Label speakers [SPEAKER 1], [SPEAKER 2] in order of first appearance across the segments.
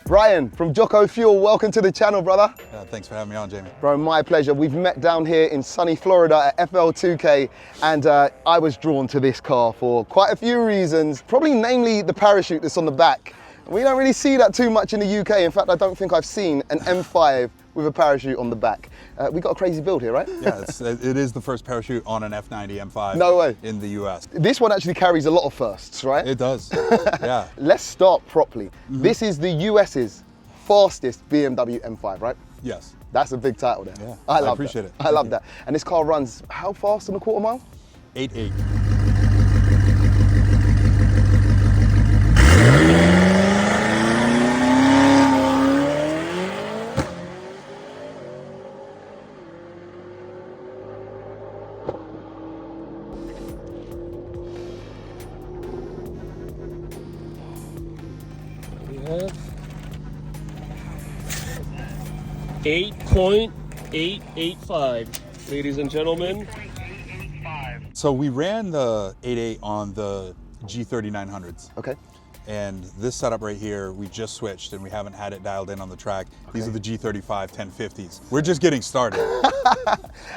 [SPEAKER 1] Brian from Joko Fuel, welcome to the channel, brother.
[SPEAKER 2] Thanks for having me on, Jamie.
[SPEAKER 1] Bro, my pleasure. We've met down here in sunny Florida at FL2K, and I was drawn to this car for quite a few reasons, probably namely the parachute that's on the back. We don't really see that too much in the UK. In fact, I don't think I've seen an M5 with a parachute on the back. We got a crazy build here, right?
[SPEAKER 2] Yeah, it is the first parachute on an F90 M5
[SPEAKER 1] No way.
[SPEAKER 2] in the US.
[SPEAKER 1] This one actually carries a lot of firsts, right?
[SPEAKER 2] It does, yeah.
[SPEAKER 1] Let's start properly. This is the US's fastest BMW M5, right?
[SPEAKER 2] Yes.
[SPEAKER 1] That's a big title there.
[SPEAKER 2] Yeah,
[SPEAKER 1] I
[SPEAKER 2] appreciate
[SPEAKER 1] that.
[SPEAKER 2] it.
[SPEAKER 1] I love that. And this car runs how fast on a quarter mile?
[SPEAKER 2] 8.8.
[SPEAKER 3] We have 8.885, ladies and gentlemen.
[SPEAKER 2] So we ran the 8.8 on the G3900s.
[SPEAKER 1] Okay.
[SPEAKER 2] And this setup right here, we just switched and we haven't had it dialed in on the track. Okay. These are the G35 1050s. We're just getting started.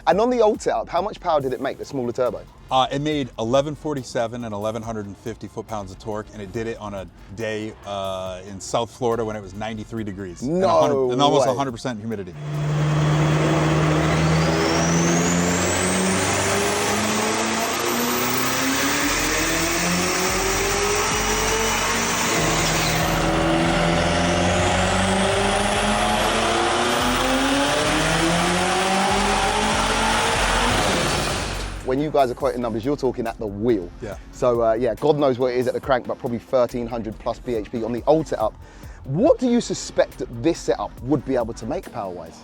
[SPEAKER 1] And on the old setup, how much power did it make, the smaller turbo?
[SPEAKER 2] It made 1147 and 1150 foot-pounds of torque, and it did it on a day in South Florida when it was 93 degrees.
[SPEAKER 1] No
[SPEAKER 2] and almost
[SPEAKER 1] way.
[SPEAKER 2] 100% humidity.
[SPEAKER 1] When you guys are quoting numbers, you're talking at the wheel.
[SPEAKER 2] Yeah.
[SPEAKER 1] So yeah, God knows what it is at the crank, but probably 1300 plus bhp on the old setup. What do you suspect that this setup would be able to make power-wise?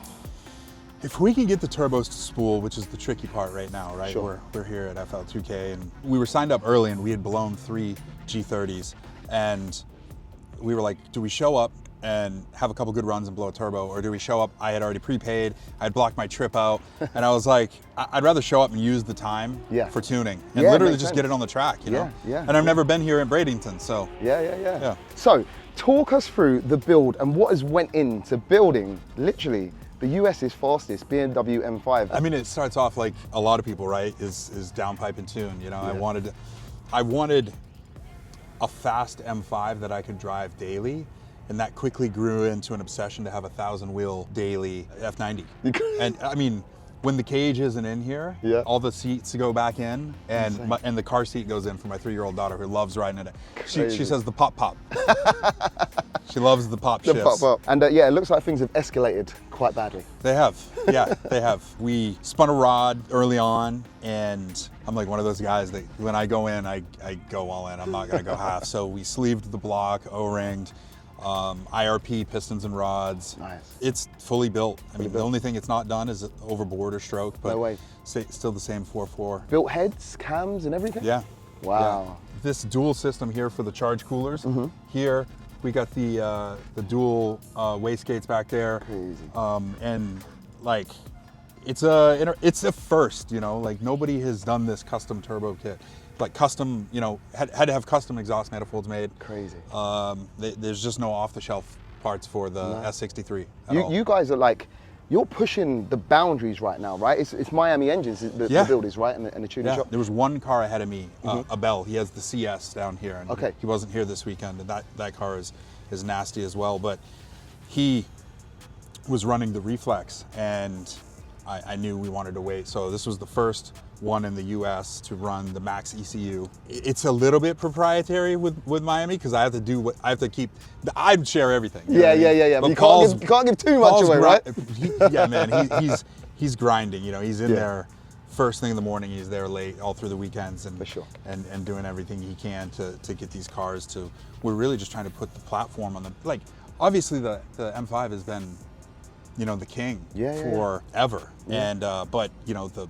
[SPEAKER 2] If we can get the turbos to spool, which is the tricky part right now, right?
[SPEAKER 1] Sure.
[SPEAKER 2] We're here at FL2K, and we were signed up early, and we had blown 3 G30s, and we were like, do we show up and have a couple good runs and blow a turbo, or do we show up? I had already prepaid, I had blocked my trip out, and I was like, I'd rather show up and use the time for tuning, and literally just get it on the track, you know?
[SPEAKER 1] Yeah.
[SPEAKER 2] And I've never been here in Bradenton, so.
[SPEAKER 1] Yeah. So, talk us through the build and what has went into building, literally, the US's fastest BMW M5.
[SPEAKER 2] I mean, it starts off like a lot of people, right? Is downpipe and tune, you know?
[SPEAKER 1] Yeah.
[SPEAKER 2] I wanted a fast M5 that I could drive daily, and that quickly grew into an obsession to have a 1,000-wheel daily F90. And I mean, when the cage isn't in here, all the seats go back in, and the car seat goes in for my 3-year-old daughter who loves riding in it. She says the pop. She loves the pop shifts.
[SPEAKER 1] Pop. And yeah, it looks like things have escalated quite badly.
[SPEAKER 2] They have, yeah, they have. We spun a rod early on, and I'm like one of those guys that when I go in, I go all in. I'm not gonna go half. So we sleeved the block, O-ringed, IRP pistons and rods.
[SPEAKER 1] Nice.
[SPEAKER 2] It's fully built. The only thing it's not done is overboard or stroke, but
[SPEAKER 1] no way.
[SPEAKER 2] Still the same 4.4.
[SPEAKER 1] Built heads, cams, and everything?
[SPEAKER 2] Yeah.
[SPEAKER 1] Wow.
[SPEAKER 2] Yeah. This dual system here for the charge coolers. Here we got the dual wastegates back there.
[SPEAKER 1] Crazy.
[SPEAKER 2] And like, it's a first, you know, like nobody has done this custom turbo kit. Like custom, you know, had to have custom exhaust manifolds made.
[SPEAKER 1] Crazy.
[SPEAKER 2] There's just no off-the-shelf parts for the S63 at all.
[SPEAKER 1] You guys are like, you're pushing the boundaries right now, right? It's Miami engines, the build is, right? And the tuning shop.
[SPEAKER 2] There was one car ahead of me, Abel. He has the CS down here. And
[SPEAKER 1] okay.
[SPEAKER 2] He wasn't here this weekend, and that car is nasty as well. But he was running the Reflex, and I knew we wanted to wait. So this was the first one in the US to run the Max ECU. It's a little bit proprietary with Miami because I have to keep, I'd share everything.
[SPEAKER 1] Yeah. But you can't give too much away, right?
[SPEAKER 2] Yeah, man, he's grinding, you know, he's in there first thing in the morning, he's there late all through the weekends and
[SPEAKER 1] for sure.
[SPEAKER 2] and doing everything he can to get these cars to, we're really just trying to put the platform on the, like, obviously the M5 has been, you know, the king forever.
[SPEAKER 1] Yeah.
[SPEAKER 2] And but you know, the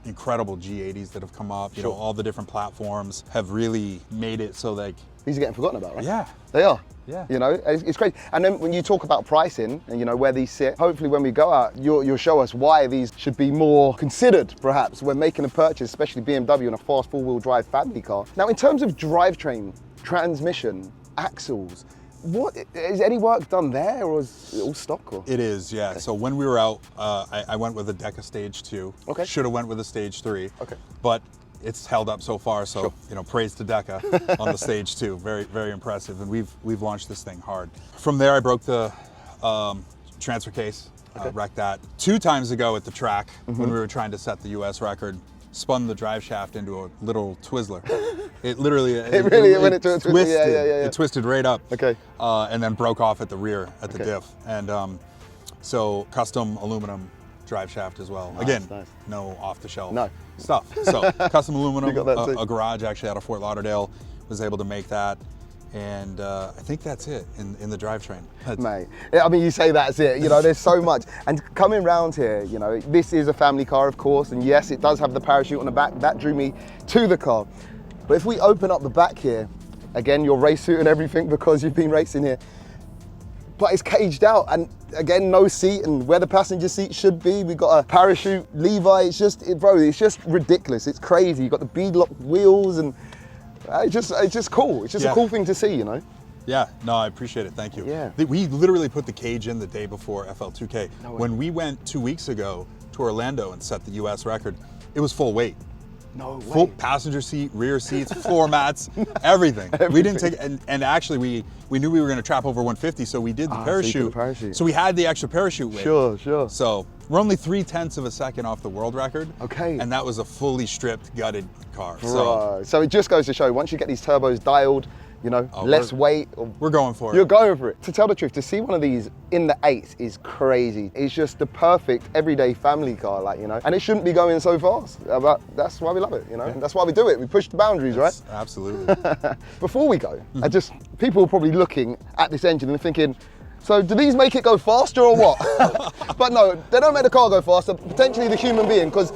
[SPEAKER 2] incredible G80s that have come up, you know, all the different platforms have really made it so like
[SPEAKER 1] these are getting forgotten about, right?
[SPEAKER 2] Yeah.
[SPEAKER 1] They are.
[SPEAKER 2] Yeah.
[SPEAKER 1] You know, it's crazy. And then when you talk about pricing and, you know, where these sit, hopefully when we go out, you'll show us why these should be more considered, perhaps, when making a purchase, especially BMW and a fast four-wheel drive family car. Now, in terms of drivetrain, transmission, axles, what is any work done there, or is it all stock? Or?
[SPEAKER 2] It is, yeah. Okay. So when we were out, I went with a Deca Stage 2.
[SPEAKER 1] Okay.
[SPEAKER 2] Should have went with a Stage 3.
[SPEAKER 1] Okay.
[SPEAKER 2] But it's held up so far, so
[SPEAKER 1] sure.
[SPEAKER 2] Praise to Deca on the Stage 2. Very, very impressive, and we've launched this thing hard. From there, I broke the transfer case, wrecked that 2 times ago at the track when we were trying to set the US record. Spun the drive shaft into a little Twizzler. It literally,
[SPEAKER 1] it went into a
[SPEAKER 2] twisted.
[SPEAKER 1] Yeah.
[SPEAKER 2] It twisted right up.
[SPEAKER 1] Okay.
[SPEAKER 2] And then broke off at the rear at the diff. And so custom aluminum drive shaft as well. Again, no off-the-shelf stuff. So custom aluminum. A garage actually out of Fort Lauderdale was able to make that. And I think that's it in the drivetrain.
[SPEAKER 1] Mate, I mean, you say that's it, there's so much. And coming round here, this is a family car, of course, and yes, it does have the parachute on the back. That drew me to the car. But if we open up the back here, again, your race suit and everything because you've been racing here, but it's caged out, and again, no seat, and where the passenger seat should be, we've got a parachute lever. It's just ridiculous. It's crazy. You've got the beadlock wheels, and it's just cool. It's just a cool thing to see,
[SPEAKER 2] Yeah, no, I appreciate it. Thank you.
[SPEAKER 1] Yeah.
[SPEAKER 2] We literally put the cage in the day before FL2K.
[SPEAKER 1] No way.
[SPEAKER 2] When we went 2 weeks ago to Orlando and set the US record, it was full weight.
[SPEAKER 1] No way.
[SPEAKER 2] Full passenger seat, rear seats, floor mats, everything. We didn't take, and actually we knew we were going to trap over 150, so we did the parachute. So we had the extra parachute weight.
[SPEAKER 1] Sure.
[SPEAKER 2] So we're only 0.3 of a second off the world record.
[SPEAKER 1] Okay.
[SPEAKER 2] And that was a fully stripped, gutted car.
[SPEAKER 1] So it just goes to show, once you get these turbos dialed, less weight.
[SPEAKER 2] We're going for it.
[SPEAKER 1] You're going for it. To tell the truth, to see one of these in the 8s is crazy. It's just the perfect everyday family car, and it shouldn't be going so fast. But that's why we love it, and that's why we do it. We push the boundaries, right?
[SPEAKER 2] Absolutely.
[SPEAKER 1] Before we go, people are probably looking at this engine and thinking, so do these make it go faster or what? But no, they don't make the car go faster, potentially the human being, because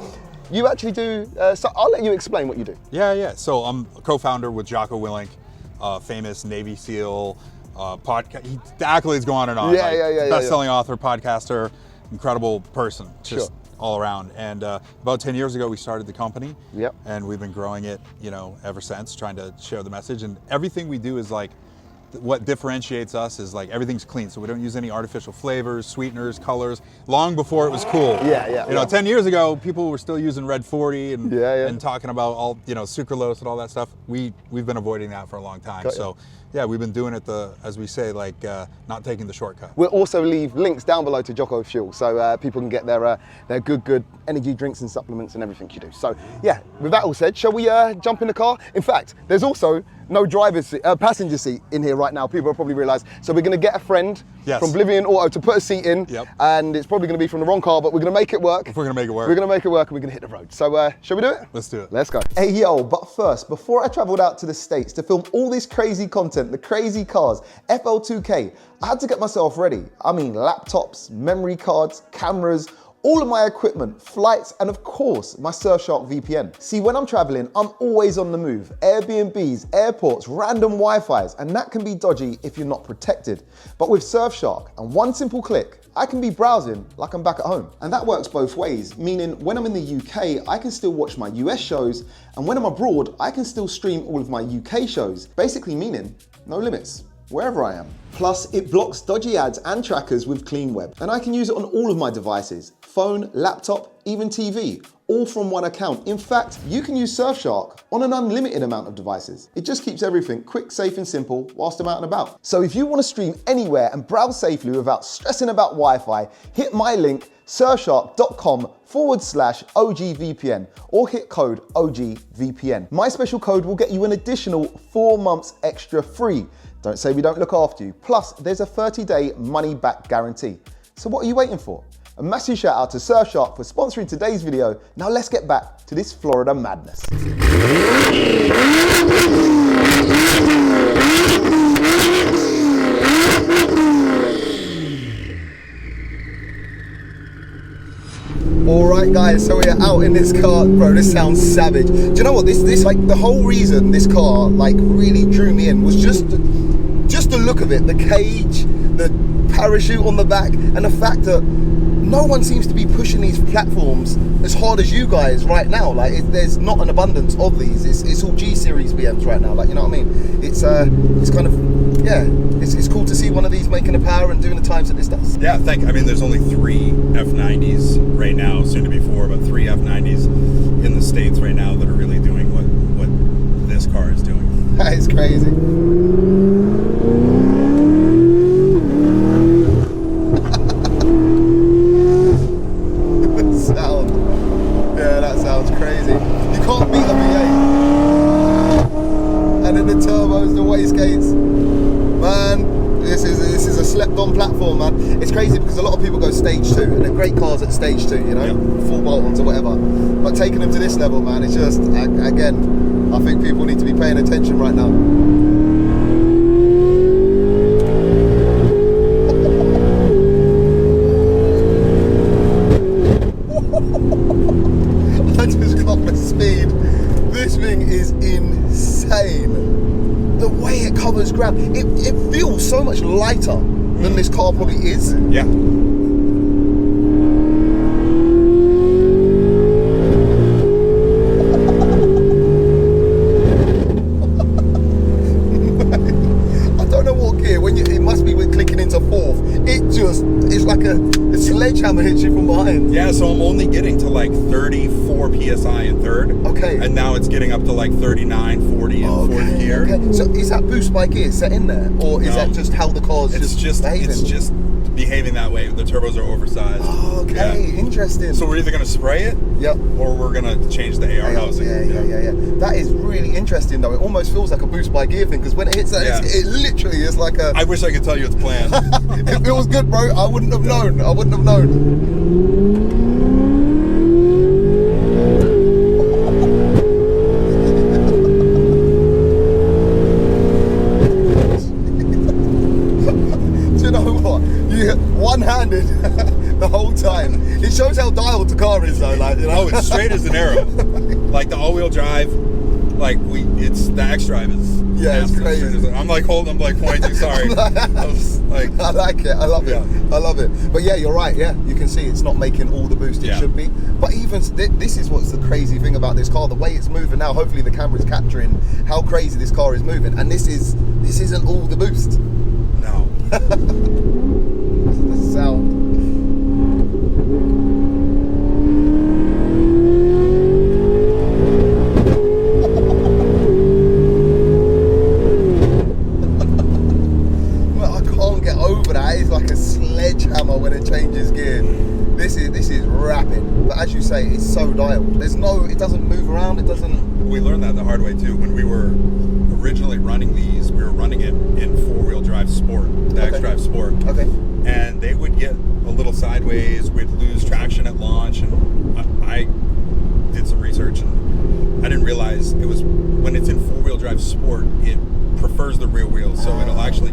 [SPEAKER 1] you actually do, so I'll let you explain what you do.
[SPEAKER 2] Yeah. So I'm a co-founder with Joko, famous Navy SEAL, podcast. The accolades go on and on. Best-selling author, podcaster, incredible person, just all around. And about 10 years ago, we started the company.
[SPEAKER 1] Yep.
[SPEAKER 2] And we've been growing it, ever since, trying to share the message. And everything we do is what differentiates us is everything's clean. So we don't use any artificial flavors, sweeteners, colors, long before it was cool. 10 years ago, people were still using Red 40 and talking about all, sucralose and all that stuff. We've been avoiding that for a long time. We've been doing it as we say, not taking the shortcut.
[SPEAKER 1] We'll also leave links down below to Joko Fuel, so people can get their good energy drinks and supplements and everything you do. So yeah, with that all said, shall we jump in the car? In fact, there's also no passenger seat in here right now. People have probably realised. So we're going to get a friend from Oblivion Auto to put a seat in, and it's probably going to be from the wrong car, but we're going to make it work.
[SPEAKER 2] We're going to make it work.
[SPEAKER 1] We're going to make it work, and we're going to hit the road. So shall we do it?
[SPEAKER 2] Let's do it.
[SPEAKER 1] Let's go. Hey yo, but first, before I travelled out to the States to film all this crazy content, the crazy cars, FL2K, I had to get myself ready. I mean, laptops, memory cards, cameras, all of my equipment, flights, and of course, my Surfshark VPN. See, when I'm traveling, I'm always on the move. Airbnbs, airports, random Wi-Fi's, and that can be dodgy if you're not protected. But with Surfshark and one simple click, I can be browsing like I'm back at home. And that works both ways, meaning when I'm in the UK, I can still watch my US shows, and when I'm abroad, I can still stream all of my UK shows. Basically meaning, no limits, wherever I am. Plus, it blocks dodgy ads and trackers with Clean Web, and I can use it on all of my devices, phone, laptop, even TV, all from one account. In fact, you can use Surfshark on an unlimited amount of devices. It just keeps everything quick, safe, and simple whilst I'm out and about. So if you want to stream anywhere and browse safely without stressing about Wi-Fi, hit my link, surfshark.com/OGVPN, or hit code OGVPN. My special code will get you an additional 4 months extra free. Don't say we don't look after you. Plus, there's a 30-day money-back guarantee. So what are you waiting for? A massive shout out to Surfshark for sponsoring today's video. Now let's get back to this Florida madness. All right, guys, so we are out in this car. Bro, this sounds savage. Do you know what? This the whole reason this car really drew me in was just the look of it, the cage, the parachute on the back, and the fact that no one seems to be pushing these platforms as hard as you guys right now. Like, there's not an abundance of these. It's all G series BMs right now. Like, you know what I mean? It's kind of, yeah, it's cool to see one of these making the power and doing the times that this does.
[SPEAKER 2] Yeah, I mean, there's only 3 F90s right now, soon to be 4, but 3 F90s in the States right now that are really doing what this car is doing.
[SPEAKER 1] That is crazy. Sound. Yeah, that sounds crazy. You can't beat a V8. And then the turbos, the wastegates. Man, this is a slept-on platform, man. It's crazy because a lot of people go stage 2, and they're great cars at stage 2, you know, full bolt-ons or whatever. But taking them to this level, man, it's just, again, I think people need to be paying attention right now. I just clocked the speed. This thing is insane. The way it covers ground, it feels so much lighter than this car probably is.
[SPEAKER 2] Yeah.
[SPEAKER 1] I don't know what gear, it must be with clicking into 4th. It's like a sledgehammer hits you from behind.
[SPEAKER 2] Yeah, so I'm only getting to like 34 PSI in 3rd.
[SPEAKER 1] Okay.
[SPEAKER 2] And now it's getting up to like 39, 40 in 4th gear.
[SPEAKER 1] Okay. So is that boost by gear set in there? Or is that just how the car's just behaving?
[SPEAKER 2] It's just behaving that way. The turbos are oversized.
[SPEAKER 1] Oh, okay. Yeah. Interesting.
[SPEAKER 2] So we're either going to spray it, or we're going to change the AR housing.
[SPEAKER 1] Yeah. That is really interesting, though. It almost feels like a boost by gear thing, because when it hits that, it literally is like a...
[SPEAKER 2] I wish I could tell you it's planned.
[SPEAKER 1] If it was good, bro, I wouldn't have known. I wouldn't have known. One-handed the whole time. It shows how dialed the car is, though. Like, you know?
[SPEAKER 2] Oh, it's straight as an arrow. Like the all-wheel drive, it's the X-Drive is.
[SPEAKER 1] Yeah, it's crazy.
[SPEAKER 2] I'm like pointing. Sorry.
[SPEAKER 1] I like it. I love it. I love it. But yeah, you're right. Yeah, you can see it's not making all the boost it should be. But even this is what's the crazy thing about this car. The way it's moving now. Hopefully the camera's capturing how crazy this car is moving. And this isn't all the boost.
[SPEAKER 2] No.
[SPEAKER 1] The sound. Well, I can't get over that. It's like a sledgehammer when it changes gear. This is rapid, but as you say, it's so dialed. It doesn't move around. It doesn't.
[SPEAKER 2] We learned that the hard way too. When we were originally running these, we were running it in 4-wheel drive sport, the X-Drive Sport.
[SPEAKER 1] Okay.
[SPEAKER 2] And they would get a little sideways, we'd lose traction at launch, and I did some research and I didn't realize it was when it's in 4-wheel drive sport, it prefers the rear wheel, so it'll actually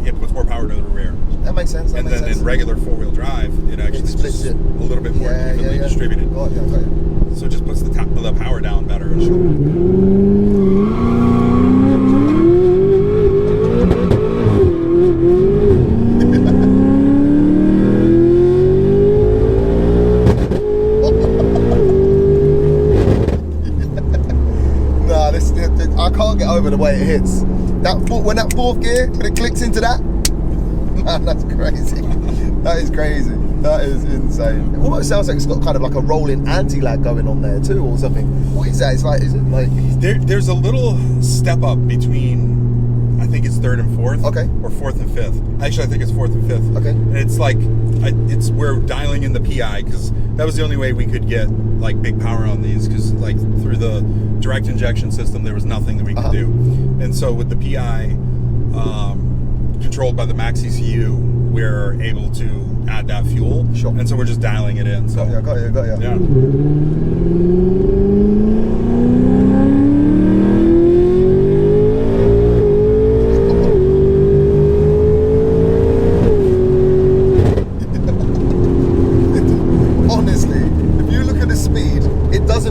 [SPEAKER 2] it puts more power to the rear.
[SPEAKER 1] That makes sense.
[SPEAKER 2] And then in regular 4-wheel drive, it actually
[SPEAKER 1] splits it
[SPEAKER 2] a little bit more evenly distributed.
[SPEAKER 1] Got it.
[SPEAKER 2] So it just puts the power down better.
[SPEAKER 1] I can't get over the way it hits. When that 4th gear, when it clicks into that, man, that's crazy. That is crazy. That is insane. It almost sounds like it's got kind of like a rolling anti-lag going on there too, or something. What is that? Is it like?
[SPEAKER 2] There's a little step up between, I think it's 3rd and 4th.
[SPEAKER 1] Okay.
[SPEAKER 2] Or 4th and 5th. Actually, I think it's 4th and 5th.
[SPEAKER 1] Okay.
[SPEAKER 2] And it's like, we're dialing in the PI because that was the only way we could get like big power on these, because like through the direct injection system there was nothing that we could do. And so with the PI controlled by the Max ECU, we're able to add that fuel.
[SPEAKER 1] Sure.
[SPEAKER 2] And so we're just dialing it in. So
[SPEAKER 1] got you.
[SPEAKER 2] Yeah.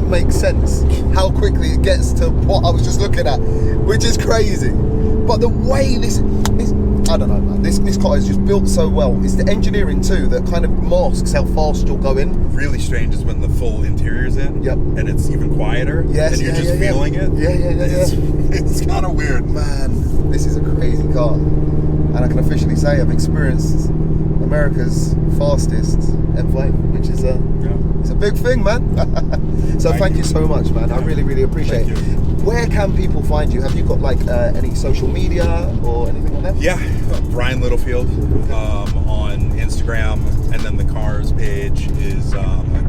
[SPEAKER 1] Make sense how quickly it gets to what I was just looking at, which is crazy. But the way this I don't know, man. This car is just built so well. It's the engineering too that kind of masks how fast you're going.
[SPEAKER 2] Really strange is when the full interior's in.
[SPEAKER 1] Yep.
[SPEAKER 2] And it's even quieter.
[SPEAKER 1] Yes,
[SPEAKER 2] and you're
[SPEAKER 1] yeah,
[SPEAKER 2] just
[SPEAKER 1] yeah,
[SPEAKER 2] feeling it.
[SPEAKER 1] Yeah.
[SPEAKER 2] It's kind of weird.
[SPEAKER 1] Man, this is a crazy car. And I can officially say I've experienced America's fastest M5, which is it's a big thing, man. So thank you so much, man. I really, really appreciate it. Where can people find you? Have you got like any social media or anything like that?
[SPEAKER 2] Yeah, Brian Littlefield on Instagram, and then the cars page is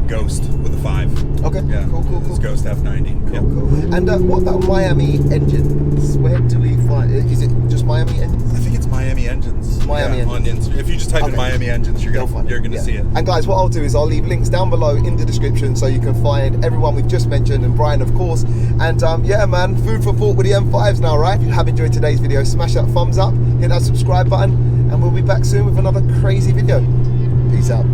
[SPEAKER 2] Ghost with a 5.
[SPEAKER 1] Okay,
[SPEAKER 2] Yeah,
[SPEAKER 1] cool.
[SPEAKER 2] It's Ghost F90.
[SPEAKER 1] Cool. And what about Miami engines? Where do we find? Is it just Miami engines?
[SPEAKER 2] I think it's Miami Engines.
[SPEAKER 1] Miami
[SPEAKER 2] On
[SPEAKER 1] Engines.
[SPEAKER 2] If you just type in Miami Engines, you're gonna see it.
[SPEAKER 1] And guys, what I'll do is I'll leave links down below in the description so you can find everyone we've just mentioned and Brian, of course. And yeah, man, food for thought with the M5s now, right? If you have enjoyed today's video, smash that thumbs up, hit that subscribe button, and we'll be back soon with another crazy video. Peace out.